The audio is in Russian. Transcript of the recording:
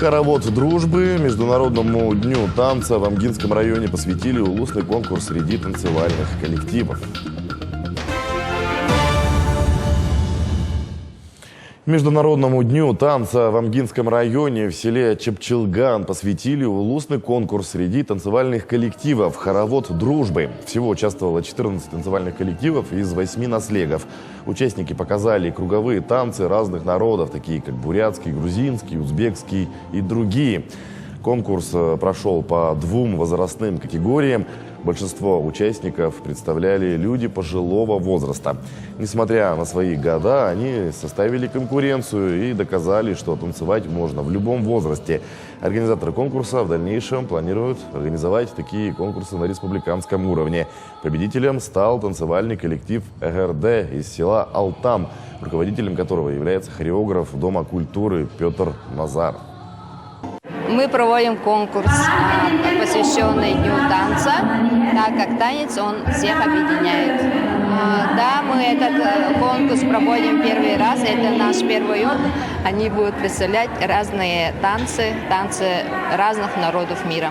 Хоровод дружбы Международному дню танца в Амгинском районе посвятили улусный конкурс среди танцевальных коллективов. Международному дню танца в Амгинском районе в селе Чепчилган посвятили улусный конкурс среди танцевальных коллективов «Хоровод дружбы». Всего участвовало 14 танцевальных коллективов из 8 наслегов. Участники показали круговые танцы разных народов, такие как бурятский, грузинский, узбекский и другие. Конкурс прошел по 2 возрастным категориям. Большинство участников представляли люди пожилого возраста. Несмотря на свои года, они составили конкуренцию и доказали, что танцевать можно в любом возрасте. Организаторы конкурса в дальнейшем планируют организовать такие конкурсы на республиканском уровне. Победителем стал танцевальный коллектив ЭГРД из села Алтам, руководителем которого является хореограф Дома культуры Петр Назаров. Мы проводим конкурс, посвященный Дню танца, так как танец, он всех объединяет. Да, мы этот конкурс проводим первый раз, это наш первый опыт. Они будут представлять разные танцы разных народов мира.